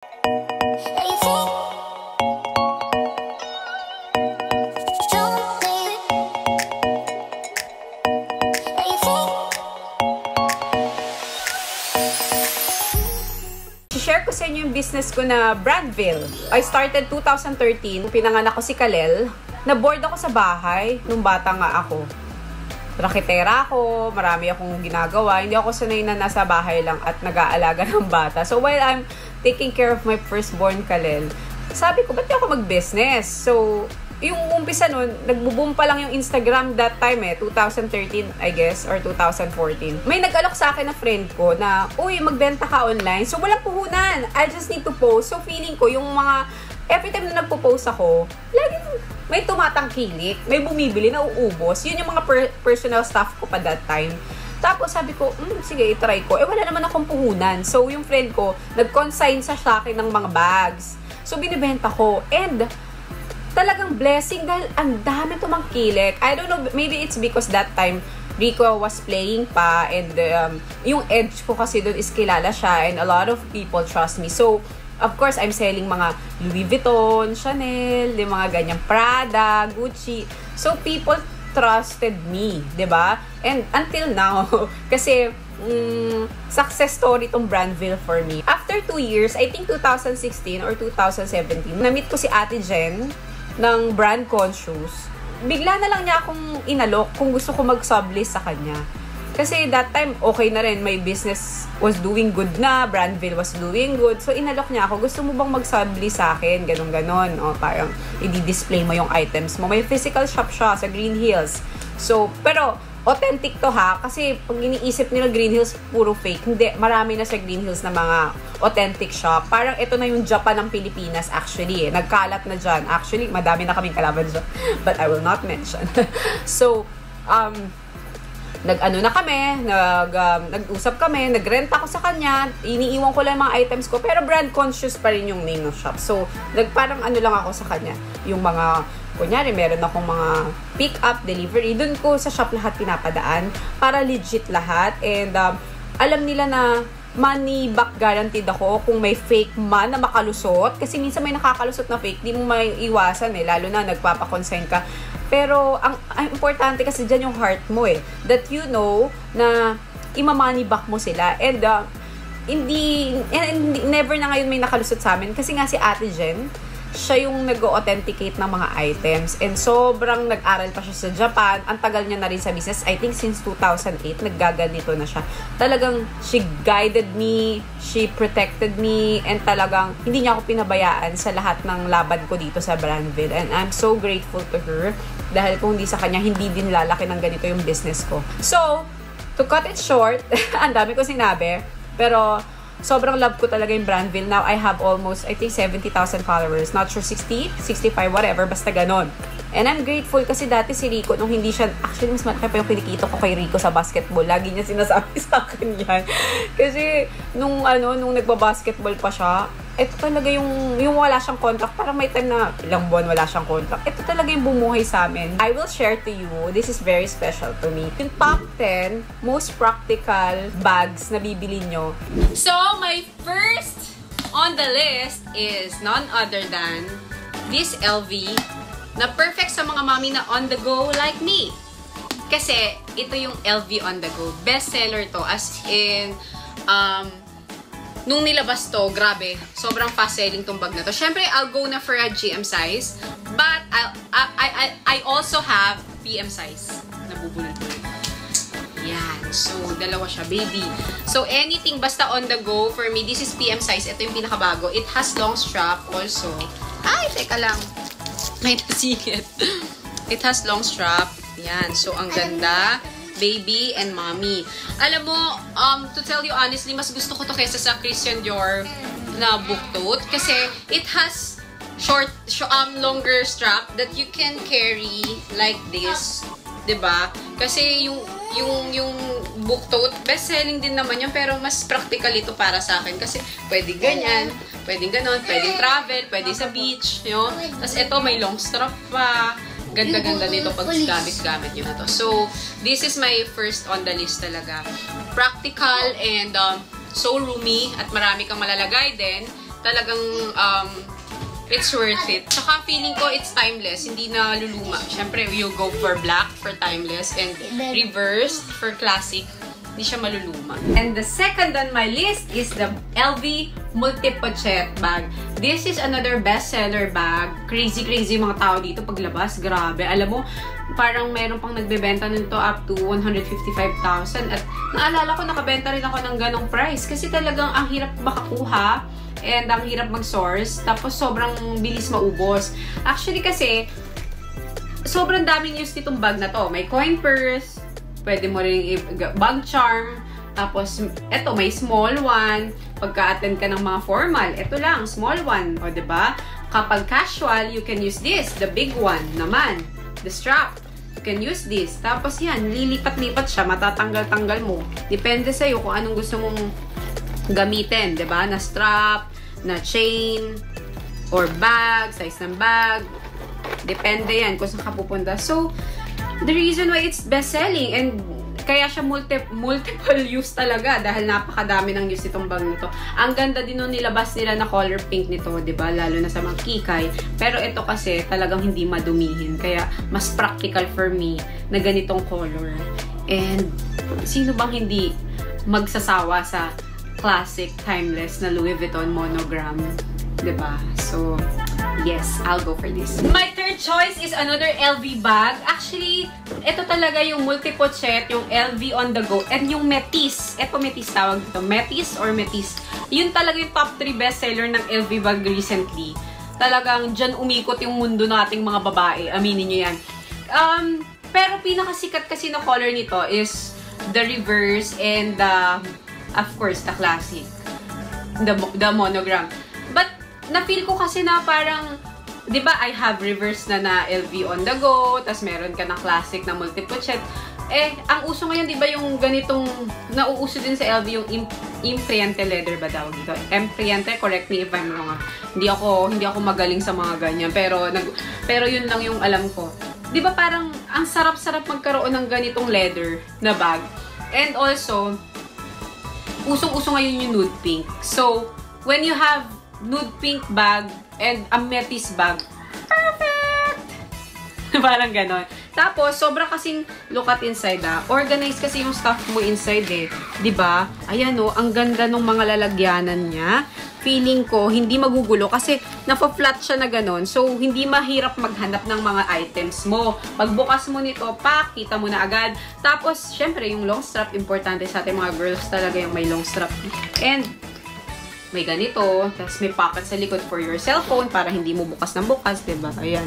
Share ko sa inyo yung business ko na Brandville. I started 2013. Pinanganak ko si Kalel. Na-bored ako sa bahay nung bata nga ako. Raketera ako, marami akong ginagawa. Hindi ako sanay na nasa bahay lang at nag-aalaga ng bata. So while I'm taking care of my firstborn Kalel, sabi ko, ba't di ako mag-business? So, yung umpisa nun, nagbo-boom pa lang yung Instagram that time 2013 I guess, or 2014. May nag-alok sa akin na friend ko na, uy, magbenta ka online. So, walang puhunan. I just need to post. So, feeling ko, yung mga, every time na nagpo-post ako, laging may tumatangkilik, may bumibili, na uubos. Yun yung mga personal stuff ko pa that time. Tapos sabi ko, sige, itry ko. Wala naman akong puhunan. So, yung friend ko, nag-consign sa akin ng mga bags. So, binibenta ko. And, talagang blessing dahil ang dami tumangkilik. I don't know, maybe it's because that time Rico was playing pa and yung edge ko kasi doon is kilala siya and a lot of people trust me. So, of course, I'm selling mga Louis Vuitton, Chanel, yung mga ganyang Prada, Gucci. So, people trusted me, 'di ba? And until now, kasi success story tong Brandville for me. After 2 years, I think 2016 or 2017, na-meet ko si Ate Jen ng Brand Conscious. Bigla na lang niya akong inalok kung gusto ko mag-sublist sa kanya. Kasi that time, okay na rin. My business was doing good na. Brandville was doing good. So, inalok niya ako. Gusto mo bang mag-sublist sa akin? Ganon-ganon. O, parang i-display mo yung items mo. May physical shop siya sa Green Hills. So, pero authentic to ha. Kasi pag iniisip nila Green Hills, puro fake. Hindi. Marami na sa Green Hills na mga authentic shop. Parang ito na yung Japan ng Pilipinas actually. Nagkalat na dyan. Actually, madami na kaming kalaban dyan. But I will not mention. So, nag-ano na kami, nag-usap kami, nagrenta ko sa kanya, iniiwan ko lang mga items ko, pero brand conscious pa rin yung name ng shop. So, parang ano lang ako sa kanya, yung mga, kunyari, meron akong mga pick-up, delivery, dun ko sa shop lahat pinapadaan, para legit lahat, and alam nila na money back guaranteed ako kung may fake man na makalusot, kasi minsan may nakakalusot na fake, di mo may iwasan lalo na nagpapakonsign ka. Pero, ang importante kasi dyan yung heart mo that you know na ima-money back mo sila. And, never na ngayon may nakalusot sa amin. Kasi nga si Ate Jen, siya yung nag-authenticate ng mga items. And sobrang nag-aral pa siya sa Japan. Ang tagal niya na rin sa business. I think since 2008, naggaganito na siya. Talagang, she guided me, she protected me, and talagang, hindi niya ako pinabayaan sa lahat ng laban ko dito sa Brandville. And I'm so grateful to her. Dahil kung hindi sa kanya, hindi din lalaki ng ganito yung business ko. So, to cut it short, ang dami ko sinabi, pero sobrang love ko talaga yung Brandville. Now, I have almost, I think, 70,000 followers. Not sure, 60, 65, whatever. Basta ganon. And I'm grateful kasi dati si Rico, nung hindi siya, actually, mas malaki pa yung kinikita ko kay Rico sa basketball. Lagi niya sinasabi sa akin yan. Kasi, nung nagbabasketball pa siya, ito talaga yung wala siyang contract. Parang may time na ilang buwan wala siyang contract. Ito talaga yung bumuhay sa amin. I will share to you, this is very special to me. Yung top 10 most practical bags na bibili nyo. So, my first on the list is none other than this LV na perfect sa mga mommy na on the go like me. Kasi, ito yung LV on the go. Best seller to. As in, nung nilabas to, grabe, sobrang fast selling tong bag na to. Syempre, I'll go na for a GM size, but I also have PM size. Nabubulol-bulol. Yan. So, dalawa siya, baby. So, anything basta on the go, for me, this is PM size. Ito yung pinakabago. It has long strap also. Ay, teka lang. May nasikit. It has long strap. Yan. So, ang ganda. Baby and mommy. Alam mo, to tell you honestly, mas gusto ko to kaysa sa Christian Dior na book tote. Kasi it has longer strap that you can carry like this. 'Di ba? Kasi yung book tote, best selling din naman yun, pero mas practical ito para sa akin. Kasi pwede ganyan, pwedeng ganon, pwedeng travel, pwede sa beach. Tapos ito, may long strap pa. Ganda-ganda nito pag gamit-gamit nyo na to. So, this is my first on the list talaga. Practical and so roomy at marami kang malalagay din. Talagang, it's worth it. Tsaka feeling ko it's timeless, hindi na luluma. Syempre, you go for black for timeless and reversed for classic. Hindi siya maluluma. And the second on my list is the LV Multi-Pochette bag. This is another bestseller bag. Crazy yung mga tao dito paglabas. Grabe. Alam mo, parang meron pang nagbebenta nito up to 155,000. At naalala ko, nakabenta rin ako ng ganong price. Kasi talagang ang hirap makakuha and ang hirap mag-source. Tapos sobrang bilis maubos. Actually kasi, sobrang daming use nitong bag na to. May coin purse, pwede mo rin bag charm. Tapos, eto, may small one. Pagka-attend ka ng mga formal, eto lang, small one. O, diba? Kapag casual, you can use this. The big one naman. The strap. You can use this. Tapos yan, lilipat-lipat siya. Matatanggal-tanggal mo. Depende sa'yo kung anong gusto mong gamitin. Diba? Na strap, na chain, or bag, size ng bag. Depende yan kung saan ka pupunta. So, the reason why it's best-selling and kaya siya multiple use talaga dahil napakadami ng use itong bag nito. Ang ganda din nung nilabas nila na color pink nito, 'di ba? Lalo na sa mga kikay. Pero ito kasi talagang hindi madumihin. Kaya mas practical for me na ganitong color. And sino bang hindi magsasawa sa classic timeless na Louis Vuitton monogram, 'di ba? So, yes, I'll go for this. My third choice is another LV bag. Actually, ito talaga yung Multi-Pochette, yung LV on the go, and yung Metis. Ito Metis tawag dito. Metis or Metis. Yun talaga yung top 3 bestseller ng LV bag recently. Talagang dyan umikot yung mundo nating mga babae. Aminin nyo yan. Pero pinakasikat kasi na color nito is the reverse and of course, the classic. The monogram. But, na-feel ko kasi na parang, di ba, I have reverse na LV on the go, tas meron ka ng classic na Multi-Pochette. Eh, ang uso ngayon, di ba, yung ganitong, nauuso din sa LV yung Impriente leather ba daw dito? Impriente, correct me if I'm wrong. Hindi ako magaling sa mga ganyan, pero yun lang yung alam ko. Di ba, parang, ang sarap-sarap magkaroon ng ganitong leather na bag. And also, usong-uso ngayon yung nude pink. So, when you have nude pink bag and a Metis bag, perfect! Parang ganon. Tapos, sobra kasing look at inside Organized kasi yung stuff mo inside eh. Diba? Ayan o, ang ganda ng mga lalagyanan niya. Feeling ko, hindi magugulo kasi napa-flat siya na ganon. So, hindi mahirap maghanap ng mga items mo. Pagbukas mo nito, kita mo na agad. Tapos, syempre, yung long strap, importante sa ating mga girls talaga yung may long strap. And, may ganito, tapos may pocket sa likod for your cellphone para hindi mo bukas ng bukas, diba? Ayan.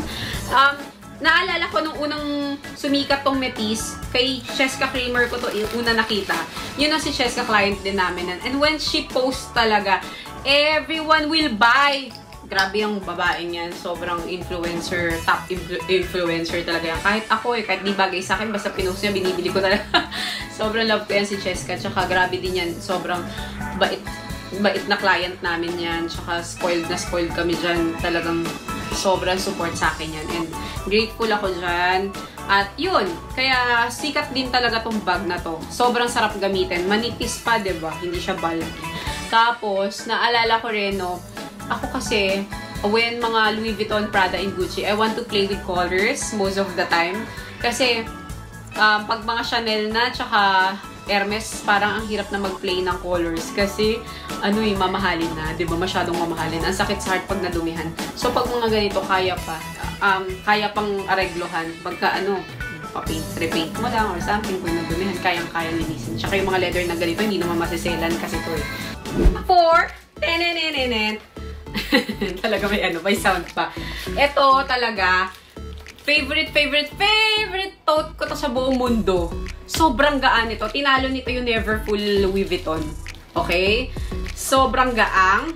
Naalala ko nung unang sumikat tong Metis, kay Cheska Kramer ko to una nakita. Yun na si Cheska, client din namin. And when she posts talaga, everyone will buy. Grabe yung babaeng yan. Sobrang influencer, top influencer talaga yan. Kahit ako kahit di bagay sa akin, basta pinost niya, binibili ko talaga. Sobrang love ko yan si Cheska. Tsaka grabe din yan. Sobrang bait na client namin yan. Tsaka spoiled na spoiled kami dyan. Talagang sobrang support sa akin yan. And grateful ako dyan. At yun, kaya sikat din talaga tong bag na to. Sobrang sarap gamitin. Manipis pa, diba? Hindi siya bulky. Tapos, naalala ko rin, no, ako kasi, when mga Louis Vuitton, Prada, and Gucci, I want to play with colors most of the time. Kasi, pag mga Chanel na, tsaka Hermes, parang ang hirap na mag-play ng colors kasi mamahalin na, 'di ba? Masyadong mamahalin. Ang sakit sa heart pag nadumihan. So pag mga ganito kaya pang areglohan pagka pa-paint, repaint mo lang or something kung nadumihan, kayang-kaya linisin. Tsaka yung mga leather na ganito hindi naman masiselan kasi to eh. 4 talaga may sound pa. Ito talaga favorite tote ko to sa buong mundo. Sobrang gaan ito. Tinalo nito yung Neverfull Louis Vuitton. Okay? Sobrang gaang.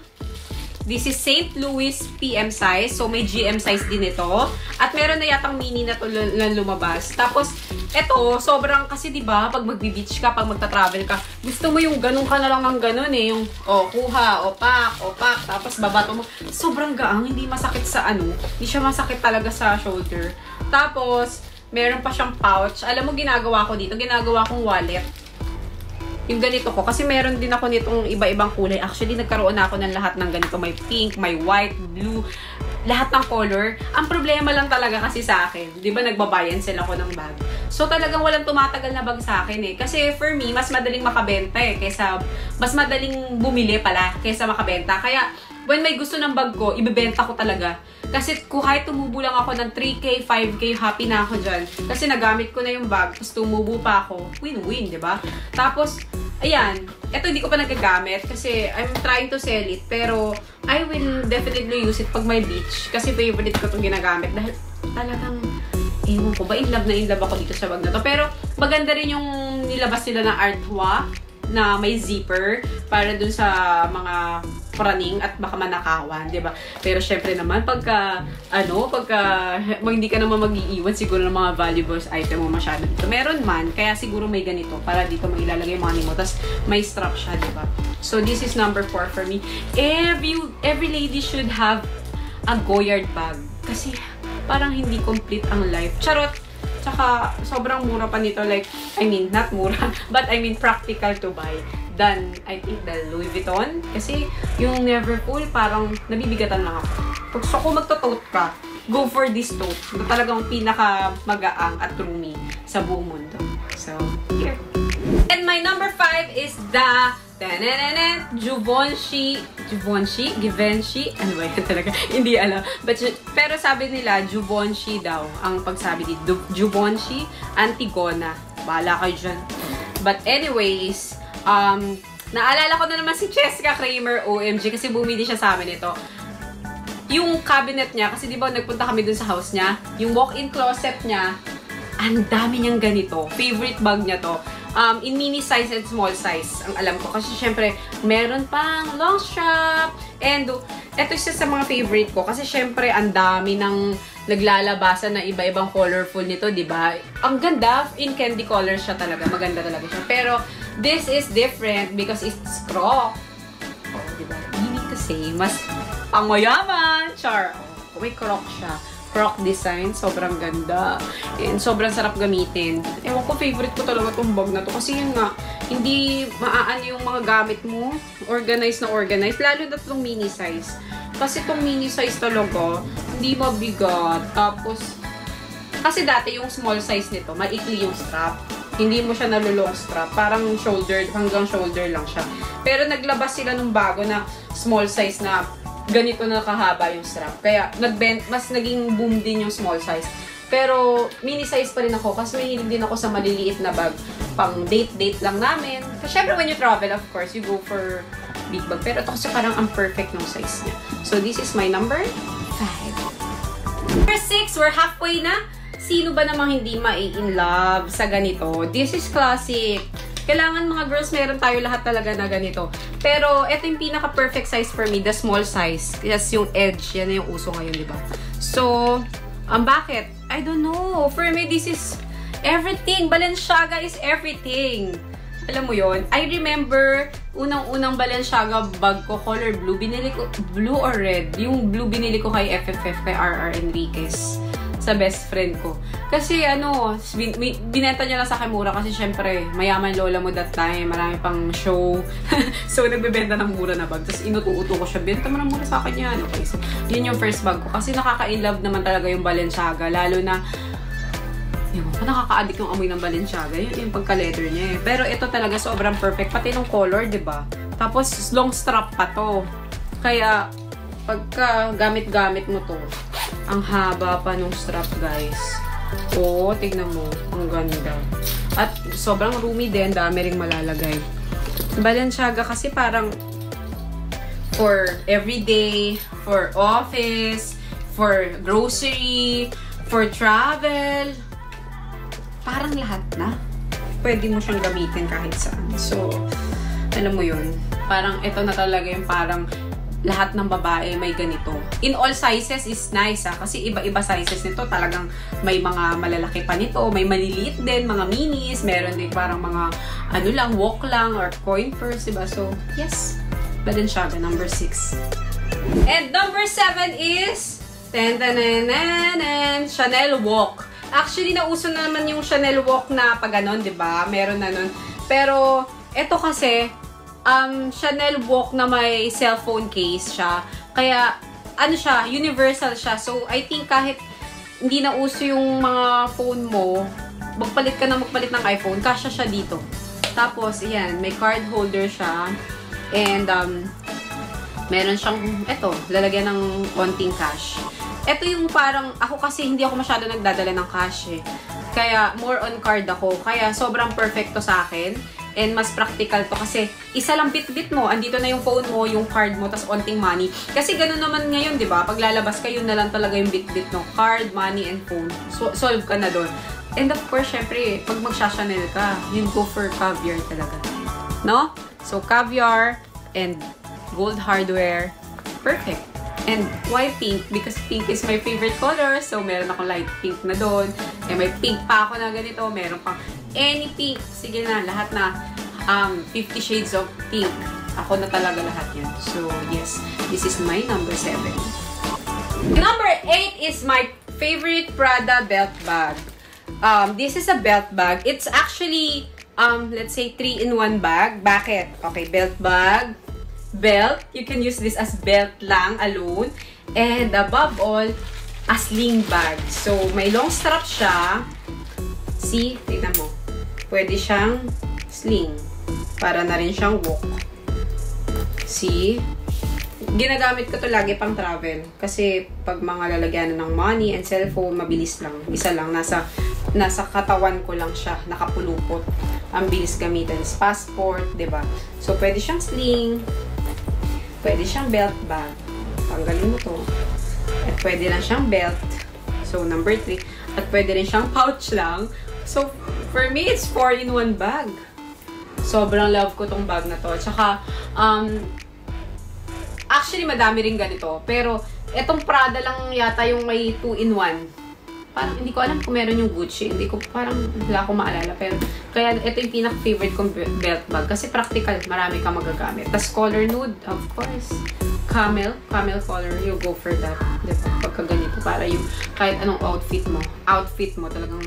This is St. Louis PM size. So, may GM size din ito. At meron na yatang mini na to lumabas. Tapos, ito, sobrang kasi diba, pag magbi-beach ka, pag magta-travel ka, gusto mo yung ganun ka na lang ng ganun eh. Yung, kuha, opak, tapos babato mo. Sobrang gaang. Hindi masakit sa Hindi siya masakit talaga sa shoulder. Tapos, meron pa siyang pouch. Alam mo, ginagawa ko dito. Ginagawa kong wallet. yung ganito ko. Kasi meron din ako nitong iba-ibang kulay. Actually, nagkaroon na ako ng lahat ng ganito. May pink, may white, blue, lahat ng color. Ang problema lang talaga kasi sa akin, di ba nagbabayan sila ko ng bag. So talagang walang tumatagal na bag sa akin eh. Kasi for me, mas madaling makabenta eh. Mas madaling bumili pala kaysa makabenta. Kaya when may gusto ng bag ko, ibebenta ko talaga. Kasi kahit tumubo lang ako ng 3K, 5K, happy na ako dyan. Kasi nagamit ko na yung bag, tapos tumubo pa ako. Win-win, di ba? Tapos, ayan. Ito hindi ko pa nagagamit kasi I'm trying to sell it. Pero, I will definitely use it pag may beach. Kasi favorite ko itong ginagamit. Dahil talagang, ewan ko ba, in love ako dito sa bag na to. Pero, maganda rin yung nilabas nila ng Artwa na may zipper para dun sa mga praning at baka manakawan, di ba? Pero syempre naman, pagka hindi ka naman mag-iiwan siguro ng mga valuables item mo masyado dito. Meron man, kaya siguro may ganito para dito mailalagay yung money mo. Tapos may strap siya, di ba? So this is number 4 for me. Every lady should have a Goyard bag. Kasi parang hindi complete ang life. Charot! Tsaka, sobrang mura pa nito. Like, I mean, not mura, but I mean practical to buy than, I think, the Louis Vuitton. Kasi, yung Neverfull, parang nabibigatan lang ako. Pag gusto ko magto-tote ka, go for this tote. Ito talagang pinaka-magaang at roomy sa buong mundo. So, here. And my number 5 is the Givenchy, ano ba yan talaga? Hindi alam. Pero sabi nila, Givenchy daw. Ang pagsabi dito, Givenchy Antigona. Bahala kayo dyan. But anyways, naalala ko na naman si Cheska Kramer, OMG, kasi bumili siya sa amin ito. Yung cabinet niya, kasi di ba nagpunta kami dun sa house niya, yung walk-in closet niya, ang dami niyang ganito. Favorite bag niya to. In mini size and small size, ang alam ko. Kasi syempre, meron pang long strap. And ito isa sa mga favorite ko. Kasi syempre, ang dami ng naglalabasan na iba-ibang colorful nito, di ba? Ang ganda, in candy color siya talaga. Maganda talaga siya. Pero, this is different because it's croc. Oh, di ba? You need to say, mas pangmayaman. Char. Oh, may croc siya. Croc design. Sobrang ganda. And sobrang sarap gamitin. Ewan ko, favorite ko talaga itong bag na to. Kasi yun nga, hindi maaan yung mga gamit mo. Organized na organized. Lalo na itong mini size. Kasi itong mini size talaga, hindi mabigat. Tapos, kasi dati yung small size nito, maikli yung strap. Hindi mo siya nalulong strap. Parang shoulder, hanggang shoulder lang siya. Pero naglabas sila nung bago na small size na ganito na kahaba yung strap. Kaya, mas naging boom din yung small size. Pero, mini size pa rin ako kasi mahilig din ako sa maliliit na bag. Pang date-date lang namin. Kasi syempre, when you travel, of course, you go for big bag. Pero ito kasi parang ang perfect ng size niya. So, this is my number 5. Number 6, we're halfway na. Sino ba namang hindi ma-in love sa ganito? This is classic. Kailangan mga girls, meron tayo lahat talaga na ganito. Pero, ito yung pinaka-perfect size for me, the small size. Yes, yung edge. Yan na yung uso ngayon, di ba? So, bakit? I don't know. For me, this is everything. Balenciaga is everything. Alam mo yon. I remember, unang-unang Balenciaga bag ko, color blue. Binili ko, blue or red? Yung blue binili ko kay FFF, kay RR Enriquez. Sa best friend ko. Kasi binenta niya lang sa akin mura kasi syempre, mayaman lola mo that time, marami pang show. So, nagbebenta ng mura na bag. Tapos, inuto-uto ko siya, benta mo na mura sa akin yan. Okay, so, yun yung first bag ko. Kasi nakaka-inlove naman talaga yung Balenciaga. Lalo na, nakaka-addict yung amoy ng Balenciaga. Yun yung pagka-leather niya eh. Pero ito talaga sobrang perfect. Pati ng color, diba? Tapos, long strap pa to. Kaya, pagka gamit-gamit mo to, ang haba pa nung strap, guys. Oo, tignan mo. Ang ganda. At sobrang roomy din. Dami ring malalagay. Balenciaga kasi parang for everyday, for office, for grocery, for travel. Parang lahat na. Pwede mo siyang gamitin kahit saan. So, alam mo yun. Parang ito na talaga yung parang lahat ng babae may ganito. In all sizes is nice kasi iba-iba sizes nito. Talagang may mga malalaki pa nito, may maliliit din, mga minis, meron din parang mga walk lang or coin purse, diba? So, yes. Balenciaga, number 6. And number 7 is Chanel Walk. Actually, nauso na naman yung Chanel Walk na pag ganon, diba? Meron na nun. Pero, Ito kasi, Chanel Walk na may cellphone case siya. Kaya, ano siya, universal siya. So, I think kahit hindi na uso yung mga phone mo, magpalit ka na magpalit ng iPhone, kasya siya dito. Tapos, ayan, may card holder siya. And, meron siyang, eto, lalagyan ng konting cash. Ito yung parang, ako kasi hindi ako masyado nagdadala ng cash eh. Kaya, more on card ako. Kaya, sobrang perfecto sa akin. And mas practical to kasi isa lang bit-bit mo. Andito na yung phone mo, yung card mo, tas onting money. Kasi ganun naman ngayon, di ba? Pag lalabas ka, yun na lang talaga yung bit-bit no. Card, money, and phone. So, solve ka na doon. And of course, syempre, pag magsha-Chanel ka, yun go for caviar talaga. No? So, caviar and gold hardware. Perfect. And why pink? Because pink is my favorite color. So, meron akong light pink na doon. Eh, may pink pa ako na ganito. Meron pang any pink. Sige na, lahat na 50 shades of pink. Ako na talaga lahat yan. So, yes. This is my number 7. Number 8 is my favorite Prada belt bag. This is a belt bag. It's actually, let's say, 3-in-1 bag. Bakit? Okay, belt bag. Belt. You can use this as belt lang alone. And above all, a sling bag. So, may long strap siya. See? Tignan mo. Pwede siyang sling. Para na rin siyang walk. See? Ginagamit ko to lagi pang travel. Kasi pag mga lalagyan ng money and cellphone, mabilis lang. Isa lang. Nasa katawan ko lang siya. Nakapulupot. Ang bilis gamitin. Passport, diba? So, pwede siyang sling. Pwede siyang belt bag. Tanggalin mo to. At pwede lang siyang belt. So, number 3. At pwede rin siyang pouch lang. So, for me, it's 4-in-1 bag. Sobrang love ko tong bag na to. Tsaka, actually, madami rin ganito. Pero, etong Prada lang yata yung may 2-in-1. Parang, hindi ko alam kung meron yung Gucci. Hindi ko, parang, wala akong maalala. Pero, kaya, ito yung pinaka-favorite kong belt bag. Kasi practical, marami kang magagamit. Tas color nude, of course. Camel color, you go for that. Diba? Pagka ganito, para yung, kahit anong outfit mo, talagang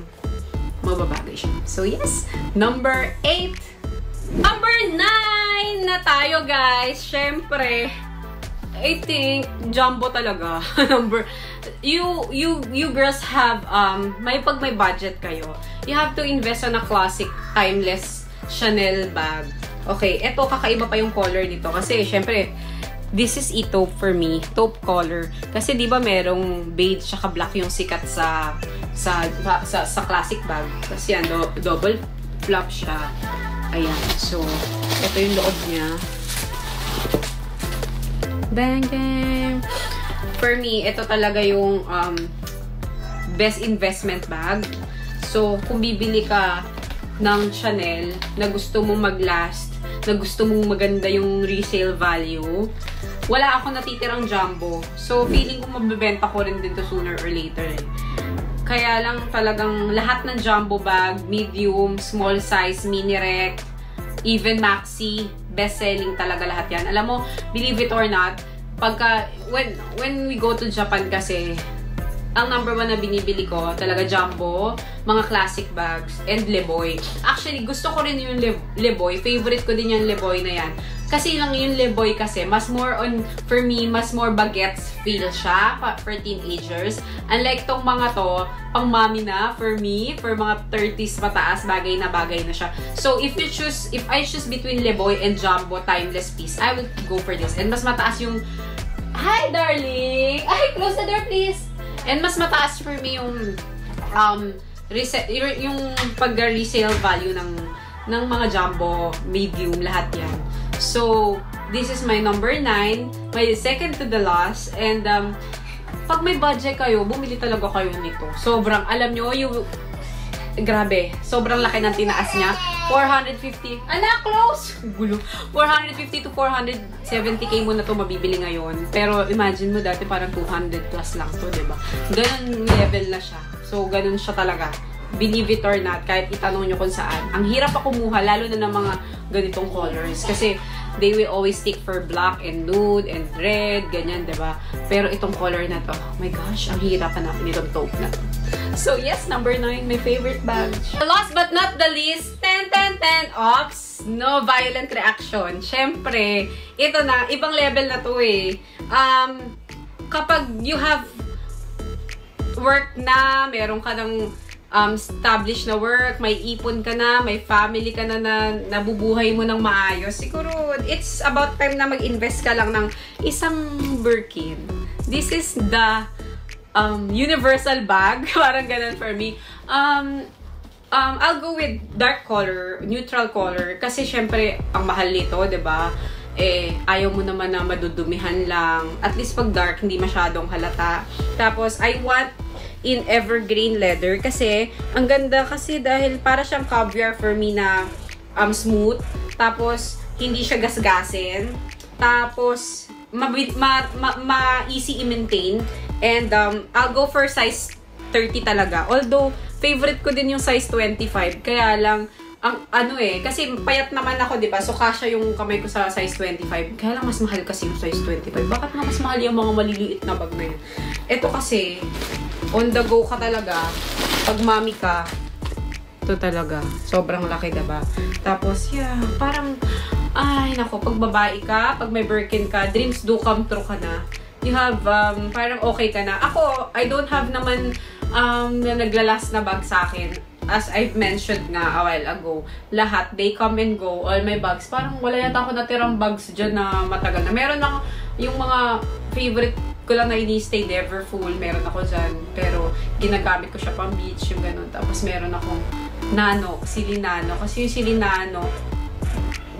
mababagay siya. So, yes. Number 8. Number 9 na tayo, guys. Syempre, I think, jumbo talaga. You girls have, pag may budget kayo, you have to invest on a classic, timeless Chanel bag. Okay, eto, kakaiba pa yung color nito. Kasi, syempre, this is taupe for me. Taupe color. Kasi, di ba merong beige tsaka black yung sikat sa classic bag. Kasi yan, double flap siya. Ayan. So, ito yung loob niya. Bang, bang. For me, ito talaga yung best investment bag. So, kung bibili ka ng Chanel na gusto mong mag-last, na gusto mong maganda yung resale value, wala ako natitirang jumbo. So, feeling ko mabibenta ko rin din to sooner or later. Kaya lang talagang lahat ng jumbo bag, medium, small size, mini rec, even maxi, best-selling talaga lahat yan. Alam mo, believe it or not, pagka, when we go to Japan kasi, ang number 1 na binibili ko, talaga jumbo, mga classic bags, and Leboy. Actually, gusto ko rin yung Leboy. Favorite ko din yung Leboy na yan. Kasi lang yung Leboy kasi, mas more on, for me, mas more bagets feel siya for teenagers. Unlike tong mga to, pang mommy na, for me, for mga 30s mataas, bagay na siya. So, if I choose between Leboy and Jumbo timeless piece, I will go for this. And mas mataas yung, hi darling! Ay, close the door please! And mas mataas for me yung, yung pag-resale value ng mga Jumbo, medium, lahat yan. So, this is my number 9. My second to the last. And, pag may budget kayo, bumili talaga kayo nito. Sobrang, alam nyo, grabe. Sobrang laki ng tinaas niya. 450. Anak, close! Gulo. 450 to 470k mo na to mabibili ngayon. Pero, imagine mo dati parang 200 plus lang to, diba? Ganun level na siya. So, ganun siya talaga. Believe it or not, kahit itanong nyo kung saan. Ang hirap pa kumuha, lalo na ng mga ganitong colors. Kasi, they will always stick for black and nude and red, ganyan, diba? Pero itong color na to, oh my gosh, ang hirap hanapin itong taupe na to. So yes, number 9, my favorite bag. Last but not the least, 10 ops, no violent reaction. Syempre, ito na, ibang level na to eh. Kapag you have work na, meron ka ng established na work, may ipon ka na, may family ka na nabubuhay mo ng maayos, siguro it's about time na mag-invest ka lang ng isang Birkin. This is the universal bag, parang ganun for me. I'll go with dark color, neutral color, kasi syempre ang mahal nito, 'di ba? Eh, ayaw mo naman na madudumihan lang. At least pag dark, hindi masyadong halata. Tapos, I want in evergreen leather kasi ang ganda kasi dahil para siyang caviar for me na smooth. Tapos, hindi siya gasgasin. Tapos, easy i-maintain. And, I'll go for size 30 talaga. Although, favorite ko din yung size 25. Kaya lang, kasi payat naman ako, diba? So, kasya yung kamay ko sa size 25. Kaya lang, mas mahal kasi yung size 25. Bakit nga mas mahal yung mga maliliit na bag na yun? Ito kasi, on the go ka talaga. Pag mami ka, ito talaga. Sobrang laki, diba? Tapos, yeah, parang, ay, nako, pag babae ka, pag may Birkin ka, dreams do come true ka na. You have, parang okay ka na. Ako, I don't have naman na naglalas na bag sa akin. As I've mentioned nga a while ago, lahat, they come and go, all my bags. Parang wala yata ako natirang bags dyan na matagal na. Meron ako, yung mga favorite ko lang na ini-stay never full, meron ako dyan. Pero ginagamit ko siya pang beach, yung ganun. Tapos meron akong nano, silinano. Kasi yung silinano,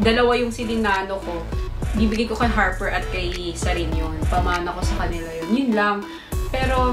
dalawa yung silinano ko. Bibigay ko kay Harper at kay Sarin yun. Pamana ko sa kanila yun. Yun lang. Pero,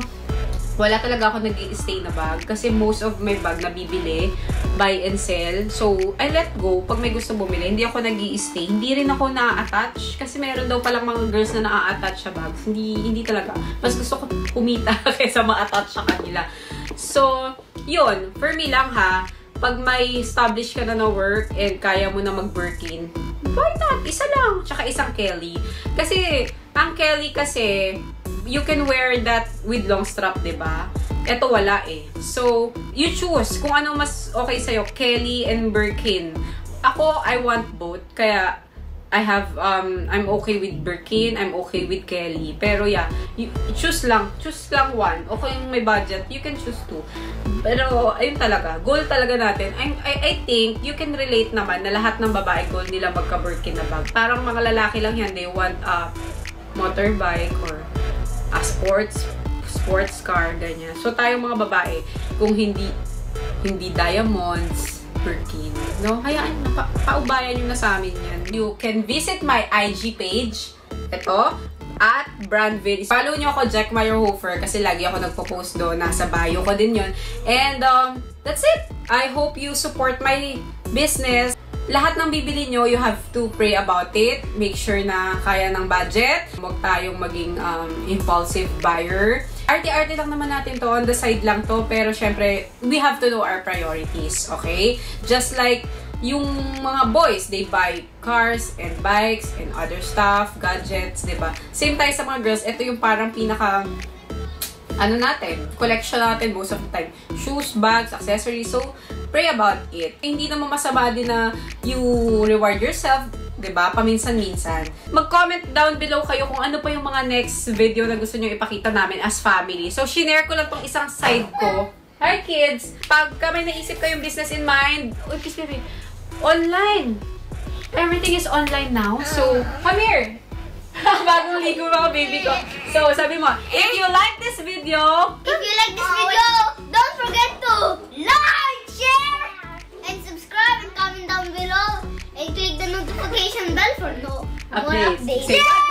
wala talaga ako nag-i-stay na bag kasi most of my bag nabibili, buy and sell. So, I let go pag may gusto bumili. Hindi ako nag-i-stay. Hindi rin ako na-attach kasi meron daw palang mga girls na na-attach sa bags. Hindi talaga. Mas gusto ko kumita kaysa ma-attach sa kanila. So, yun. For me lang ha, pag may established ka na na work and kaya mo na mag-Birkin, why not? Isa lang. Tsaka isang Kelly. Kasi, ang Kelly kasi, you can wear that with long strap, diba? Ito wala eh. So, you choose kung ano mas okay sa'yo, Kelly and Birkin. Ako, I want both. Kaya, I'm okay with Birkin, I'm okay with Kelly. Pero yeah, choose lang one. Okay yung may budget, you can choose two. Pero, ayun talaga, goal talaga natin. I think, you can relate naman na lahat ng babae goal nila magka-Birkin na bag. Parang mga lalaki lang yan, they want a motorbike or a sports car, ganyan. So, tayong mga babae, kung hindi diamonds, Birkin, no? Hayaan, paubayan nyo na sa amin yan. You can visit my IG page. Ito, at Brandville. Follow nyo ako, Jack Meyerhofer, kasi lagi ako nagpo-post doon. Nasa bio ko din yun. And, that's it. I hope you support my business. Lahat ng bibili nyo, you have to pray about it. Make sure na kaya ng budget. Huwag tayong maging impulsive buyer. Arte-arte lang naman natin to. On the side lang to. Pero syempre, we have to know our priorities. Okay? Just like yung mga boys, they buy cars and bikes and other stuff, gadgets, diba? Same tayo sa mga girls. Ito yung parang pinaka collection natin most of the time. Shoes, bags, accessories. So, pray about it. Hindi naman masama din na you reward yourself, diba? Paminsan-minsan. Mag-comment down below kayo kung ano pa yung mga next video na gusto nyo ipakita namin as family. So, shinare ko lang tong isang side ko. Hi, kids! Pag may naisip kayong business in mind, online! Everything is online now. So, come here! Bagong ligo mga baby ko. So, sabi mo, if you like this video, don't forget to like, share, and subscribe and comment down below and click the notification bell for more updates. Say bye!